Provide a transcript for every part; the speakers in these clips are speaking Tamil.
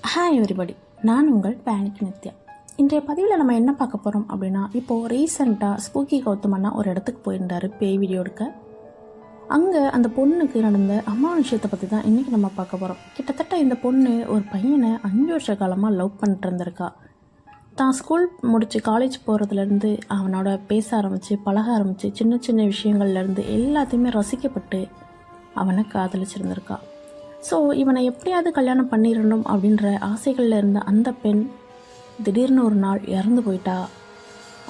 ஹாய் எவ்ரிபடி, நான் உங்கள் பேனிக் நித்யா. இன்றைய பதிவில் நம்ம என்ன பார்க்க போகிறோம் அப்படின்னா, இப்போது ரீசெண்டாக ஸ்பூக்கி கௌதம் அண்ணா ஒரு இடத்துக்கு போயிருந்தார் பேய் வீடியோ எடுக்க. அங்கே அந்த பொண்ணுக்கு நடந்த விஷயத்தை பற்றி தான் இன்றைக்கி நம்ம பார்க்க போகிறோம். கிட்டத்தட்ட இந்த பொண்ணு ஒரு பையனை 5 வருஷ காலமாக லவ் பண்ணிட்டு இருந்திருக்கா. தான் ஸ்கூல் முடித்து காலேஜ் போகிறதுலேருந்து அவனோட பேச ஆரம்பித்து பழக ஆரம்பித்து சின்ன சின்ன விஷயங்கள்லேருந்து எல்லாத்தையுமே ரசிக்கப்பட்டு அவனை காதலிச்சிருந்திருக்கா. ஸோ இவனை எப்படியாவது கல்யாணம் பண்ணிடணும் அப்படின்ற ஆசைகளில் இருந்த அந்த பெண் திடீர்னு ஒரு நாள் இறந்து போயிட்டா.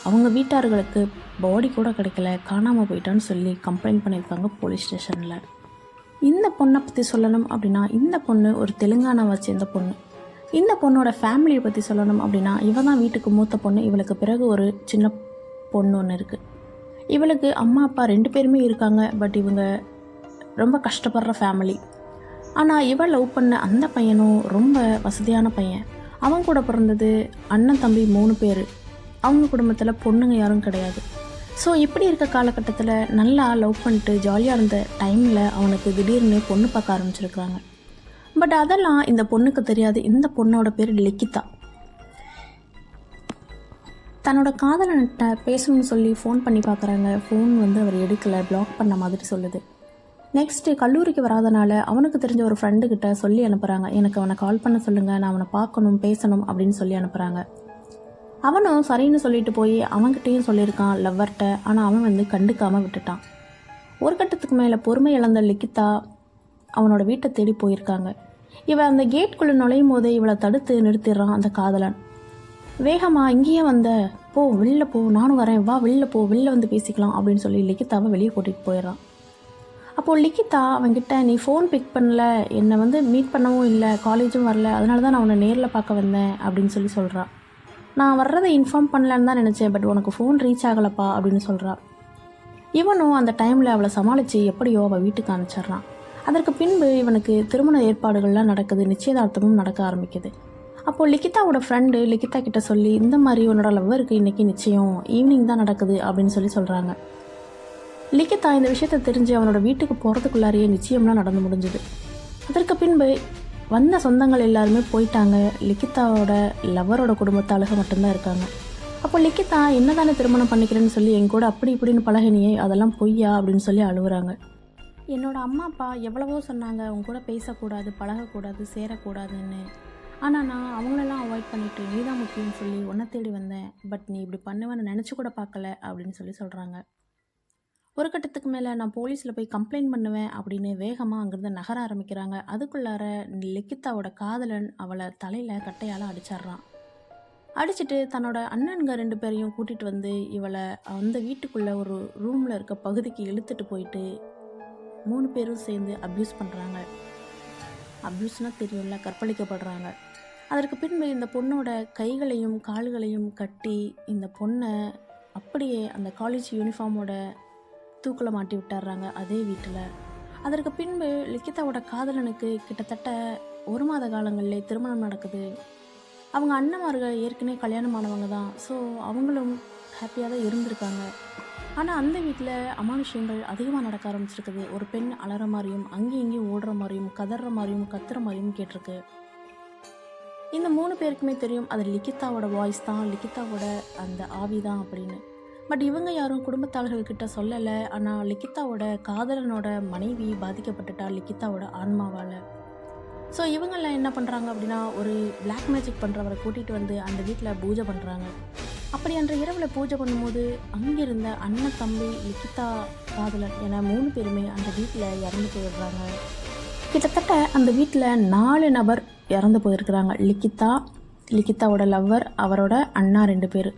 அவங்க வீட்டார்களுக்கு பாடி கூட கிடைக்கல, காணாமல் போயிட்டான்னு சொல்லி கம்ப்ளைண்ட் பண்ணியிருக்காங்க போலீஸ் ஸ்டேஷனில். இந்த பொண்ணை பற்றி சொல்லணும் அப்படின்னா, இந்த பொண்ணு ஒரு தெலுங்கானாவை சேர்ந்த பொண்ணு. இந்த பொண்ணோட ஃபேமிலியை பற்றி சொல்லணும் அப்படின்னா, இவ தான் வீட்டுக்கு மூத்த பொண்ணு. இவளுக்கு பிறகு ஒரு சின்ன பொண்ணு ஒன்று இருக்குது. இவளுக்கு அம்மா அப்பா 2 பேருமே இருக்காங்க. பட் இவங்க ரொம்ப கஷ்டப்படுற ஃபேமிலி. ஆனால் இவள் லவ் பண்ண அந்த பையனும் ரொம்ப வசதியான பையன். அவன் கூட பிறந்தது அண்ணன் தம்பி 3 பேர். அவங்க குடும்பத்தில் பொண்ணுங்க யாரும் கிடையாது. ஸோ இப்படி இருக்க காலகட்டத்தில் நல்லா லவ் பண்ணிட்டு ஜாலியாக இருந்த டைமில் அவனுக்கு திடீர்னு பொண்ணு பார்க்க ஆரம்பிச்சிருக்கிறாங்க. பட் அதெல்லாம் இந்த பொண்ணுக்கு தெரியாது. இந்த பொண்ணோட பேர் லிக்கிதா. தன்னோட காதலன்கிட்ட பேசணும்னு சொல்லி ஃபோன் பண்ணி பார்க்குறாங்க. ஃபோன் அவர் எடுக்கலை, பிளாக் பண்ண மாதிரி சொல்லுது. நெக்ஸ்ட்டு கல்லூரிக்கு வராதனால அவனுக்கு தெரிஞ்ச ஒரு ஃப்ரெண்டுக்கிட்ட சொல்லி அனுப்புகிறாங்க, எனக்கு அவனை கால் பண்ண சொல்லுங்கள், நான் அவனை பார்க்கணும் பேசணும் அப்படின்னு சொல்லி அனுப்புகிறாங்க. அவனும் சரின்னு சொல்லிட்டு போய் அவன்கிட்டையும் சொல்லியிருக்கான் லவ்வர்கிட்ட. ஆனால் அவன் கண்டுக்காமல் விட்டுட்டான். ஒரு கட்டத்துக்கு மேலே பொறுமை இழந்த லிக்கிதா அவனோட வீட்டை தேடி போயிருக்காங்க. இவன் அந்த கேட்டுக்குள்ளே நுழையும் போதே இவளை தடுத்து நிறுத்திடுறான் அந்த காதலன். வேகமாக இங்கேயே போ, வெளில போ, நானும் வரேன், வா வெளில போ, வெளில வந்து பேசிக்கலாம் அப்படின்னு சொல்லி லிக்கிதாவை வெளியே கூட்டிகிட்டு போயிடுறான். அப்போது லிக்கிதா அவன்கிட்ட, நீ ஃபோன் பிக் பண்ணல, என்னை மீட் பண்ணவும் இல்லை, காலேஜும் வரல, அதனால தான் நான் உன்னை நேரில் பார்க்க வந்தேன் அப்படின்னு சொல்லி சொல்கிறான். நான் வர்றதை இன்ஃபார்ம் பண்ணலன்னு தான் நினச்சேன், பட் உனக்கு ஃபோன் ரீச் ஆகலப்பா அப்படின்னு சொல்கிறான். இவனும் அந்த டைமில் அவளை சமாளித்து எப்படியோ அவள் வீட்டுக்கு அனுப்பிச்சிட்றான். அதற்கு பின்பு இவனுக்கு திருமண ஏற்பாடுகள்லாம் நடக்குது, நிச்சயதார்த்தமும் நடக்க ஆரம்பிக்குது. அப்போது லிக்கிதாவோட ஃப்ரெண்டு லிக்கிதா கிட்ட சொல்லி, இந்த மாதிரி உன்னோட லவ்வருக்கு இன்றைக்கி நிச்சயம் ஈவினிங் தான் நடக்குது அப்படின்னு சொல்லி சொல்கிறாங்க. லிக்கிதா இந்த விஷயத்தை தெரிஞ்சு அவனோட வீட்டுக்கு போகிறதுக்குள்ளாரையே நிச்சயம்லாம் நடந்து முடிஞ்சுது. அதற்கு பின்பு வந்த சொந்தங்கள் எல்லாருமே போயிட்டாங்க. லிக்கிதாவோட லவ்வரோட குடும்பத்தாளுக மட்டும்தான் இருக்காங்க. அப்போ லிக்கிதா, என்ன தானே திருமணம் பண்ணிக்கிறேன்னு சொல்லி என் கூட அப்படி இப்படின்னு பழகினியே, அதெல்லாம் பொய்யா அப்படின்னு சொல்லி அழுகுறாங்க. என்னோட அம்மா அப்பா எவ்வளவோ சொன்னாங்க, உன் கூட பேசக்கூடாது, பழகக்கூடாது, சேரக்கூடாதுன்னு. ஆனால் நான் அவங்களெல்லாம் அவாய்ட் பண்ணிவிட்டு நீ தான் முக்கியம்னு சொல்லி உன்னை தேடி வந்தேன். பட் நீ இப்படி பண்ணுவேன்னு நினச்சி கூட பார்க்கல அப்படின்னு சொல்லி சொல்கிறாங்க. ஒரு கட்டத்துக்கு மேலே நான் போலீஸில் போய் கம்ப்ளைண்ட் பண்ணுவேன் அப்படின்னு வேகமாக அங்கேருந்து நகர ஆரம்பிக்கிறாங்க. அதுக்குள்ளார லிக்கிதாவோட காதலன் அவளை தலையில் கட்டையால் அடிச்சிட்றான். அடிச்சுட்டு தன்னோட அண்ணனுங்க 2 பேரையும் கூட்டிகிட்டு வந்து இவளை அந்த வீட்டுக்குள்ளே ஒரு ரூமில் இருக்க பகுதிக்கு இழுத்துட்டு போயிட்டு 3 பேரும் சேர்ந்து அப்யூஸ் பண்ணுறாங்க. அப்யூஸ்னால் தெரியும்ல, கற்பழிக்கப்படுறாங்க. அதற்கு பின்பு இந்த பொண்ணோட கைகளையும் கால்களையும் கட்டி இந்த பொண்ணை அப்படியே அந்த காலேஜ் யூனிஃபார்மோட தூக்கில் மாட்டி விட்டுறாங்க அதே வீட்டில். அதற்கு பின்பு லிக்கிதாவோட காதலனுக்கு கிட்டத்தட்ட 1 மாத காலங்களிலே திருமணம் நடக்குது. அவங்க அண்ணன்மார்கள் ஏற்கனவே கல்யாணமானவங்க தான். ஸோ அவங்களும் ஹாப்பியாக தான் இருந்திருக்காங்க. ஆனால் அந்த வீட்டில் அமானுஷ்யங்கள் அதிகமாக நடக்க ஆரம்பிச்சிருக்குது. ஒரு பெண் அலற மாதிரியும் அங்கேயும் இங்கேயும் ஓடுற மாதிரியும் கதற மாதிரியும் கத்துற மாதிரியும் கேட்டிருக்கு. இந்த 3 பேருக்குமே தெரியும் அது லிக்கிதாவோட வாய்ஸ் தான், லிக்கிதாவோட அந்த ஆவி தான் அப்படின்னு. பட் இவங்க யாரும் குடும்பத்தாளர்கள்கிட்ட சொல்லலை. ஆனால் லிக்கிதாவோட காதலனோட மனைவி பாதிக்கப்பட்டுட்டா லிக்கிதாவோட ஆன்மாவால். ஸோ இவங்கெல்லாம் என்ன பண்ணுறாங்க அப்படின்னா, ஒரு பிளாக் மேஜிக் பண்ணுறவரை கூட்டிகிட்டு வந்து அந்த வீட்டில் பூஜை பண்ணுறாங்க. அப்படி அன்ற இரவில் பூஜை பண்ணும்போது அங்கிருந்த அண்ணன் தம்பி லிக்கிதா காதலன் என 3 பேருமே அந்த வீட்டில் இறந்து போயிடுறாங்க. கிட்டத்தட்ட அந்த வீட்டில் 4 நபர் இறந்து போயிருக்கிறாங்க. லிக்கிதாவோட லவ்வர், அவரோட அண்ணா 2 பேர்.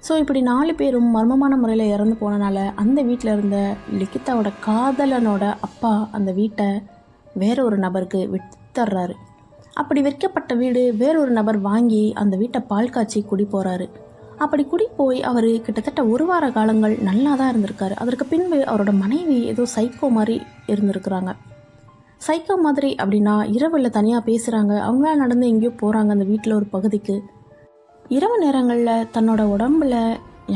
ஸோ இப்படி 4 பேரும் மர்மமான முறையில் இறந்து போனனால அந்த வீட்டில் இருந்த லிக்கிதாவோட காதலனோட அப்பா அந்த வீட்டை வேற ஒரு நபருக்கு வித்துறாரு. அப்படி விற்கப்பட்ட வீடு வேறொரு நபர் வாங்கி அந்த வீட்டை பால் காய்ச்சி குடி போகிறாரு. அப்படி குடி போய் அவர் கிட்டத்தட்ட 1 வார காலங்கள் நல்லா தான் இருந்திருக்காரு. அதற்கு பின்பு அவரோட மனைவி ஏதோ சைக்கோ மாதிரி இருந்திருக்கிறாங்க. சைக்கோ மாதிரி அப்படின்னா, இரவில் தனியாக பேசுகிறாங்க, அவங்களால நடந்து எங்கேயோ போகிறாங்க அந்த வீட்டில் ஒரு பகுதிக்கு. இரவு நேரங்களில் தன்னோட உடம்புல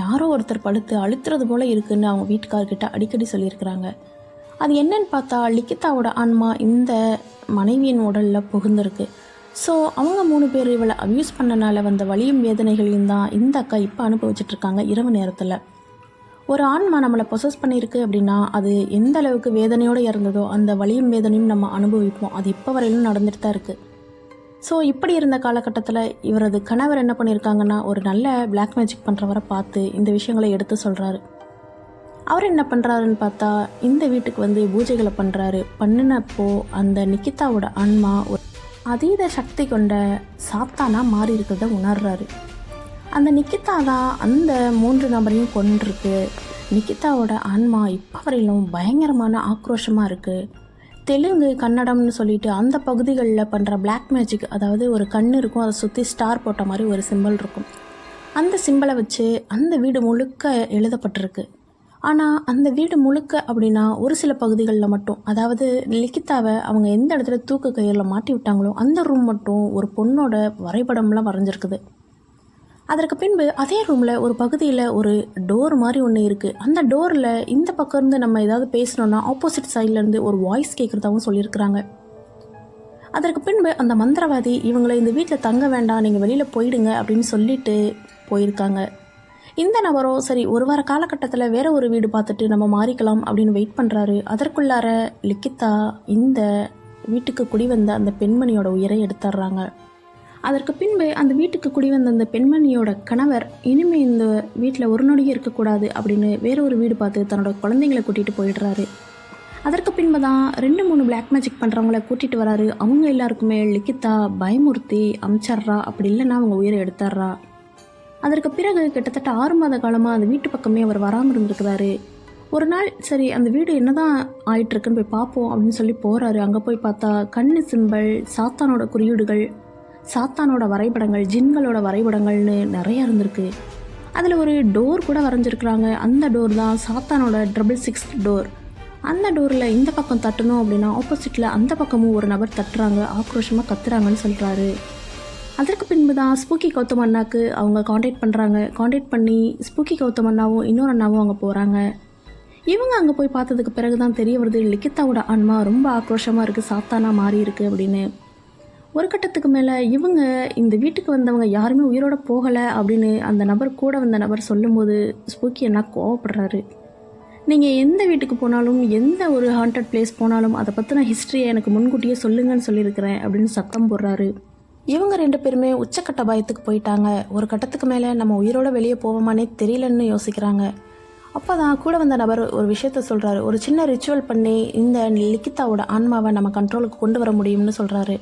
யாரோ ஒருத்தர் படுத்து அழுத்துறது போல் இருக்குதுன்னு அவங்க வீட்டுக்காரர்கிட்ட அடிக்கடி சொல்லியிருக்கிறாங்க. அது என்னன்னு பார்த்தா லிக்கிதாவோட ஆன்மா இந்த மனைவியின் உடலில் புகுந்திருக்கு. ஸோ அவங்க 3 பேர் இவளை அப்யூஸ் பண்ணனால வந்த வலியும் வேதனைகளையும் தான் இந்த அக்கா இப்போ அனுபவிச்சிட்ருக்காங்க இரவு நேரத்தில். ஒரு ஆன்மா நம்மளை பொசஸ் பண்ணியிருக்கு அப்படின்னா அது எந்த அளவுக்கு வேதனையோடு இறந்ததோ அந்த வலியும் வேதனையும் நம்ம அனுபவிப்போம். அது இப்போ வரையிலும் நடந்துட்டு தான் இருக்குது. ஸோ இப்படி இருந்த காலகட்டத்தில் இவரது கணவர் என்ன பண்ணியிருக்காங்கன்னா, ஒரு நல்ல பிளாக் மேஜிக் பண்ணுறவரை பார்த்து இந்த விஷயங்களை எடுத்து சொல்கிறாரு. அவர் என்ன பண்ணுறாருன்னு பார்த்தா, இந்த வீட்டுக்கு வந்து பூஜைகளை பண்ணுறாரு. பண்ணினப்போ அந்த நிக்கிதாவோட ஆன்மா ஒரு அதீத சக்தி கொண்ட சாத்தானா மாறி இருக்கிறத உணர்றாரு. அந்த நிக்கிதா தான் அந்த 3 நபரையும் கொன்றிருக்கு. நிக்கிதாவோட ஆன்மா இப்போ வரையிலும் பயங்கரமான ஆக்ரோஷமாக இருக்குது. தெலுங்கு கன்னடம்னு சொல்லிட்டு அந்த பகுதிகளில் பண்ணுற பிளாக் மேஜிக், அதாவது ஒரு கண் இருக்கும், அதை சுற்றி ஸ்டார் போட்ட மாதிரி ஒரு சிம்பிள் இருக்கும். அந்த சிம்பிளை வச்சு அந்த வீடு முழுக்க எழுதப்பட்டிருக்கு. ஆனால் அந்த வீடு முழுக்க அப்படின்னா ஒரு சில பகுதிகளில் மட்டும், அதாவது லிக்கிதாவை அவங்க எந்த இடத்துல தூக்கு கயிறில் மாட்டி விட்டாங்களோ அந்த ரூம் மட்டும் ஒரு பொண்ணோட வரைபடம்லாம் வரைஞ்சிருக்குது. அதற்கு பின்பு அதே ரூமில் ஒரு பகுதியில் ஒரு டோர் மாதிரி ஒன்று இருக்குது. அந்த டோரில் இந்த பக்கம் இருந்து நம்ம ஏதாவது பேசணுன்னா ஆப்போசிட் சைட்லேருந்து ஒரு வாய்ஸ் கேட்குறதாகவும் சொல்லியிருக்கிறாங்க. அதற்கு பின்பு அந்த மந்திரவாதி இவங்களை இந்த வீட்டில் தங்க வேண்டாம், நீங்கள் வெளியில் போயிடுங்க அப்படின்னு சொல்லிட்டு போயிருக்காங்க. இந்த நபரோ சரி ஒரு வார காலகட்டத்தில் வேற ஒரு வீடு பார்த்துட்டு நம்ம மாறிக்கலாம் அப்படின்னு வெயிட் பண்ணுறாரு. அதற்குள்ளார லிக்கிதா இந்த வீட்டுக்கு குடிவந்த அந்த பெண்மணியோட உயிரை எடுத்துடுறாங்க. அதற்கு பின்பு அந்த வீட்டுக்கு குடிவந்த அந்த பெண்மணியோட கணவர் இனிமேல் இந்த வீட்டில் ஒரு நொடியும் இருக்கக்கூடாது அப்படின்னு வேற ஒரு வீடு பார்த்து தன்னோட குழந்தைங்களை கூட்டிகிட்டு போயிடுறாரு. அதற்கு பின்பு தான் 2-3 பிளாக் மேஜிக் பண்ணுறவங்கள கூட்டிகிட்டு வராரு. அவங்க எல்லாருக்குமே லிக்கிதா பயமுறுத்தி அமிச்சிட்றா, அப்படி இல்லைன்னா அவங்க உயிரை எடுத்துட்றா. அதற்கு பிறகு கிட்டத்தட்ட 6 மாத காலமாக அந்த வீட்டு பக்கமே அவர் வராமல் இருந்திருக்கிறாரு. ஒரு நாள் சரி அந்த வீடு என்னதான் ஆயிட்டுருக்குன்னு போய் பார்ப்போம் அப்படின்னு சொல்லி போகிறாரு. அங்கே போய் பார்த்தா கண்ணு சிம்பல், சாத்தானோட குறியீடுகள், சாத்தானோட வரைபடங்கள், ஜின்களோட வரைபடங்கள்னு நிறையா இருந்திருக்கு. அதில் ஒரு டோர் கூட வரைஞ்சிருக்கிறாங்க. அந்த டோர் தான் சாத்தானோட 666 டோர். அந்த டோரில் இந்த பக்கம் தட்டணும் அப்படின்னா ஆப்போசிட்டில் அந்த பக்கமும் ஒரு நபர் தட்டுறாங்க, ஆக்ரோஷமாக கத்துறாங்கன்னு சொல்கிறாரு. அதற்கு பின்பு தான் ஸ்பூக்கி கௌதம் அண்ணாக்கு அவங்க காண்டாக்ட் பண்ணுறாங்க. காண்டாக்ட் பண்ணி ஸ்பூக்கி கௌதம் அண்ணாவும் இன்னொரு அண்ணாவும் அங்கே போகிறாங்க. இவங்க அங்கே போய் பார்த்ததுக்கு பிறகு தான் தெரிய வருது லிக்கிதாவோட ஆன்மா ரொம்ப ஆக்ரோஷமாக இருக்குது, சாத்தானா மாறி இருக்குது அப்படின்னு. ஒரு கட்டத்துக்கு மேலே இவங்க இந்த வீட்டுக்கு வந்தவங்க யாருமே உயிரோட போகலை அப்படின்னு அந்த நபர் கூட வந்த நபர் சொல்லும்போது ஸ்பூக்கி அண்ணா கோவப்படுறாரு. நீங்கள் எந்த வீட்டுக்கு போனாலும் எந்த ஒரு ஹாண்டட் பிளேஸ் போனாலும் அதை பற்றின ஹிஸ்ட்ரியை எனக்கு முன்கூட்டியே சொல்லுங்கன்னு சொல்லியிருக்கிறேன் அப்படின்னு சத்தம் போடுறாரு. இவங்க 2 பேருமே உச்சக்கட்ட பயத்துக்கு போயிட்டாங்க. ஒரு கட்டத்துக்கு மேலே நம்ம உயிரோட வெளியே போவோமானே தெரியலன்னு யோசிக்கிறாங்க. அப்போ தான் கூட வந்த நபர் ஒரு விஷயத்த சொல்கிறாரு. ஒரு சின்ன ரிச்சுவல் பண்ணி இந்த லிக்கிதாவோட ஆன்மாவை நம்ம கண்ட்ரோலுக்கு கொண்டு வர முடியும்னு சொல்கிறாரு.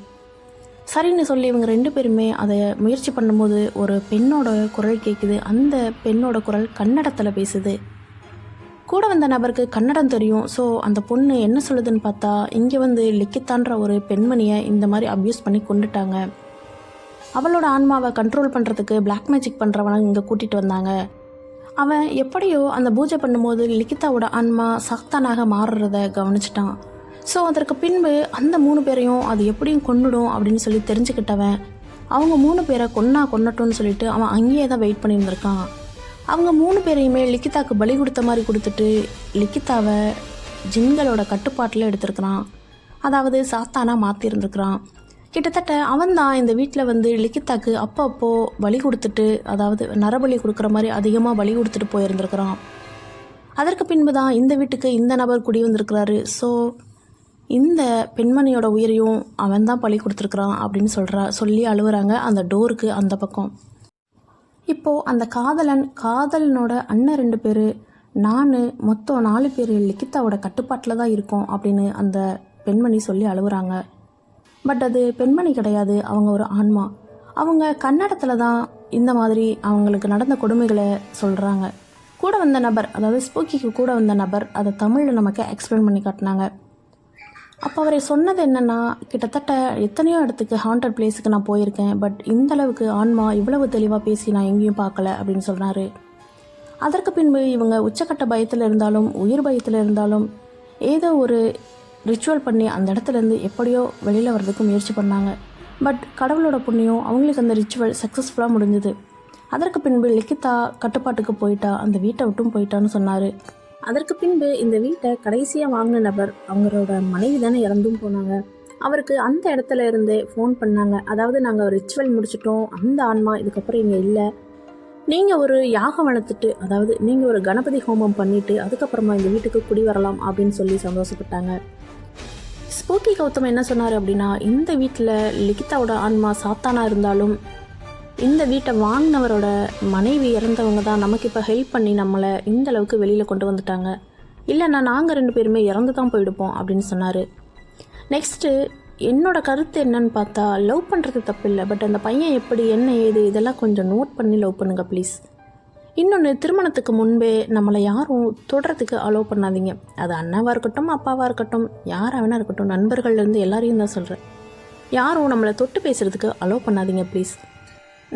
சரின்னு சொல்லி இவங்க 2 பேருமே அதை முயற்சி பண்ணும்போது ஒரு பெண்ணோட குரல் கேட்குது. அந்த பெண்ணோட குரல் கன்னடத்தில் பேசுது. கூட வந்த நபருக்கு கன்னடம் தெரியும். ஸோ அந்த பொண்ணு என்ன சொல்லுதுன்னு பார்த்தா, இங்கே வந்து லிக்கிதான்ற ஒரு பெண்மணியை இந்த மாதிரி அப்யூஸ் பண்ணி கொண்டுட்டாங்க, அவளோட ஆன்மாவை கண்ட்ரோல் பண்ணுறதுக்கு பிளாக் மேஜிக் பண்ணுறவனை இங்கே கூட்டிகிட்டு வந்தாங்க. அவன் எப்படியோ அந்த பூஜை பண்ணும்போது லிக்கிதாவோட ஆன்மா சாத்தானாக மாறுறத கவனிச்சிட்டான். ஸோ அதற்கு பின்பு அந்த 3 பேரையும் அது எப்படியும் கொன்னுடும் அப்படின்னு சொல்லி தெரிஞ்சுக்கிட்டவன் அவங்க 3 பேரை கொன்னட்டும்னு சொல்லிட்டு அவன் அங்கேயே தான் வெயிட் பண்ணியிருந்திருக்கான். அவங்க 3 பேரையுமே லிக்கிதாவுக்கு பலி கொடுத்த மாதிரி கொடுத்துட்டு லிக்கிதாவை ஜின்களோட கட்டுப்பாட்டில் எடுத்திருக்கிறான். அதாவது சாத்தானா மாற்றிருந்துருக்கிறான். கிட்டத்தட்ட அவன் தான் இந்த வீட்டில் வந்து லிக்கிதாக்கு அப்போ பலி கொடுத்துட்டு, அதாவது நரபலி கொடுக்குற மாதிரி அதிகமாக பலி கொடுத்துட்டு போயிருந்துருக்கிறான். அதற்கு பின்பு தான் இந்த வீட்டுக்கு இந்த நபர் குடி வந்திருக்கிறாரு. ஸோ இந்த பெண்மணியோட உயிரையும் அவன் தான் பலி கொடுத்துருக்குறான் அப்படின்னு சொல்லி அழுவுறாங்க அந்த டோருக்கு அந்த பக்கம். இப்போது அந்த காதலனோட அண்ணன் 2 பேர், நான் மொத்தம் 4 பேர் லிக்கிதாவோட கட்டுப்பாட்டில் தான் இருக்கோம் அப்படின்னு அந்த பெண்மணி சொல்லி அழுவுறாங்க. பட் அது பெண்மணி கிடையாது, அவங்க ஒரு ஆன்மா. அவங்க கன்னடத்தில் தான் இந்த மாதிரி அவங்களுக்கு நடந்த கொடுமைகளை சொல்கிறாங்க. கூட வந்த நபர், அதாவது ஸ்பூக்கிக்கு கூட வந்த நபர் அதை தமிழில் நமக்கு எக்ஸ்பிளைன் பண்ணி காட்டினாங்க. அப்போ அவர் சொன்னது என்னென்னா, கிட்டத்தட்ட எத்தனையோ இடத்துக்கு ஹாண்டட் பிளேஸுக்கு நான் போயிருக்கேன், பட் இந்த அளவுக்கு ஆன்மா இவ்வளவு தெளிவாக பேசி நான் எங்கேயும் பார்க்கல அப்படின்னு சொன்னார். அதற்கு பின்பு இவங்க உச்சக்கட்ட பயத்தில் இருந்தாலும் உயிர் பயத்தில் இருந்தாலும் ஏதோ ஒரு ரிச்சுவல் பண்ணி அந்த இடத்துலேருந்து எப்படியோ வெளியில் வர்றதுக்கு முயற்சி பண்ணாங்க. பட் கடவுளோட புண்ணியம் அவங்களுக்கு அந்த ரிச்சுவல் சக்ஸஸ்ஃபுல்லாக முடிஞ்சுது. அதற்கு பின்பு லிக்கிதா கட்டுப்பாட்டுக்கு போயிட்டா, அந்த வீட்டை விட்டும் போயிட்டான்னு சொன்னார். அதற்கு பின்பு இந்த வீட்டை கடைசியாக வாங்கின நபர் அவங்களோட மனைவி தானே இறந்தும் போனாங்க. அவருக்கு அந்த இடத்துல இருந்து ஃபோன் பண்ணாங்க. அதாவது நாங்கள் ரிச்சுவல் முடிச்சிட்டோம், அந்த ஆன்மா இதுக்கப்புறம் இங்கே இல்லை, நீங்கள் ஒரு யாகம் வளர்த்துட்டு, அதாவது நீங்கள் ஒரு கணபதி ஹோமம் பண்ணிவிட்டு அதுக்கப்புறமா இந்த வீட்டுக்கு குடி வரலாம் அப்படின்னு சொல்லி சந்தோஷப்பட்டாங்க. ஸ்பூக்கி கௌதம் என்ன சொன்னார் அப்படின்னா, இந்த வீட்டில் லிகிதாவோட ஆன்மா சாத்தானா இருந்தாலும் இந்த வீட்டை வாங்கினவரோட மனைவி இறந்தவங்க தான் நமக்கு இப்போ ஹெல்ப் பண்ணி நம்மளை இந்த அளவுக்கு வெளியில் கொண்டு வந்துட்டாங்க, இல்லைன்னா நாங்கள் 2 பேருமே இறந்து தான் போயிடுப்போம் அப்படின்னு சொன்னார். நெக்ஸ்ட்டு என்னோட கருத்து என்னன்னு பார்த்தா, லவ் பண்ணுறது தப்பு இல்லை, பட் அந்த பையன் எப்படி என்ன ஏது இதெல்லாம் கொஞ்சம் நோட் பண்ணி லவ் பண்ணுங்க ப்ளீஸ். இன்னொன்று, திருமணத்துக்கு முன்பே நம்மளை யாரும் தொடுறதுக்கு அலோவ் பண்ணாதீங்க. அது அண்ணாவாக இருக்கட்டும், அப்பாவாக இருக்கட்டும், யாராக வேணா இருக்கட்டும், நண்பர்கள்லேருந்து எல்லாரையும் தான் சொல்கிறேன். யாரும் நம்மளை தொட்டு பேசுகிறதுக்கு அலோவ் பண்ணாதீங்க ப்ளீஸ்.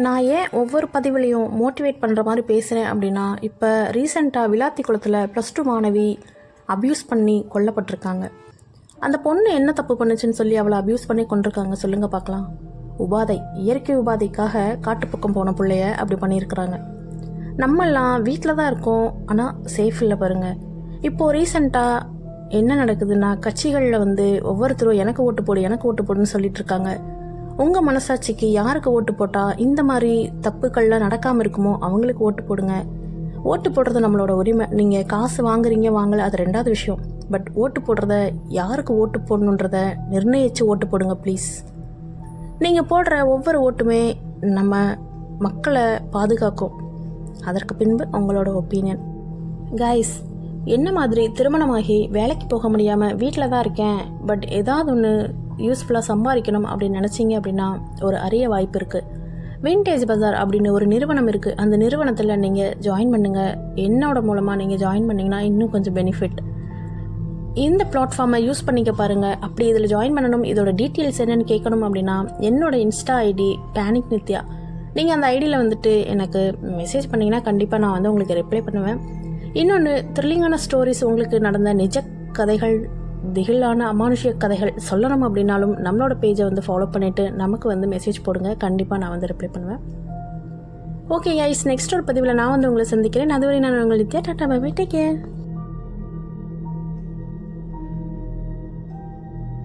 நான் ஏன் ஒவ்வொரு பதிவுலையும் மோட்டிவேட் பண்ணுற மாதிரி பேசுகிறேன் அப்படின்னா, இப்போ ரீசெண்டாக விளாத்திக்குளத்தில் +2 மாணவி அப்யூஸ் பண்ணி கொல்லப்பட்டிருக்காங்க. அந்த பொண்ணு என்ன தப்பு பண்ணுச்சுன்னு சொல்லி அவளை அப்யூஸ் பண்ணி கொண்டிருக்காங்க சொல்லுங்கள் பார்க்கலாம். உபாதை, இயற்கை உபாதைக்காக காட்டுப்பக்கம் போன பிள்ளைய அப்படி பண்ணியிருக்கிறாங்க. நம்மெல்லாம் வீட்டில் தான் இருக்கோம், ஆனால் சேஃப் இல்லை பாருங்கள். இப்போது ரீசெண்டாக என்ன நடக்குதுன்னா, கட்சிகளில் வந்து ஒவ்வொருத்தரும் எனக்கு ஓட்டு போடு எனக்கு ஓட்டு போடுன்னு சொல்லிட்டு இருக்காங்க. உங்கள் மனசாட்சிக்கு யாருக்கு ஓட்டு போட்டால் இந்த மாதிரி தப்புக்கள்லாம் நடக்காமல் இருக்குமோ அவங்களுக்கு ஓட்டு போடுங்க. ஓட்டு போடுறது நம்மளோட உரிமை. நீங்கள் காசு வாங்குறீங்க வாங்கலை அது 2வது விஷயம். பட் ஓட்டு போடுறத, யாருக்கு ஓட்டு போடணுன்றத நிர்ணயித்து ஓட்டு போடுங்க ப்ளீஸ். நீங்கள் போடுற ஒவ்வொரு ஓட்டுமே நம்ம மக்களை பாதுகாக்கும். அதற்கு பின்பு உங்களோட ஒப்பீனியன். கைஸ், என்ன மாதிரி திருமணமாகி வேலைக்கு போக முடியாமல் வீட்டில் தான் இருக்கேன், பட் ஏதாவது ஒன்று யூஸ்ஃபுல்லாக சம்பாதிக்கணும் அப்படின்னு நினச்சிங்க அப்படின்னா ஒரு அரிய வாய்ப்பு இருக்குது. விண்டேஜ் பஜார் அப்படின்னு ஒரு நிறுவனம் இருக்குது. அந்த நிறுவனத்தில் நீங்கள் ஜாயின் பண்ணுங்கள். என்னோட மூலமாக நீங்கள் ஜாயின் பண்ணிங்கன்னா இன்னும் கொஞ்சம் பெனிஃபிட். இந்த பிளாட்ஃபார்மை யூஸ் பண்ணிக்க பாருங்கள். அப்படி இதில் ஜாயின் பண்ணணும், இதோட டீட்டெயில்ஸ் என்னென்னு கேட்கணும் அப்படின்னா என்னோட இன்ஸ்டா ஐடி பேனிக் நித்யா. நீங்கள் அந்த ஐடியில் வந்துட்டு எனக்கு மெசேஜ் பண்ணிங்கன்னா கண்டிப்பாக நான் வந்து உங்களுக்கு ரிப்ளை பண்ணுவேன். இன்னொன்று, த்ரில்லிங்கான ஸ்டோரிஸ், உங்களுக்கு நடந்த நிஜ கதைகள், திகிலான அமானுஷ்ய கதைகள் சொல்லணும் அப்படின்னாலும் நம்மளோட பேஜை வந்து ஃபாலோ பண்ணிவிட்டு நமக்கு வந்து மெசேஜ் போடுங்க. கண்டிப்பாக நான் வந்து ரிப்ளை பண்ணுவேன். ஓகே கைஸ், நெக்ஸ்ட் ஒரு பதிவில் நான் வந்து உங்களை சந்திக்கிறேன். அதுவரை நான் உங்கள் Nithya. Tata, bye bye, take care.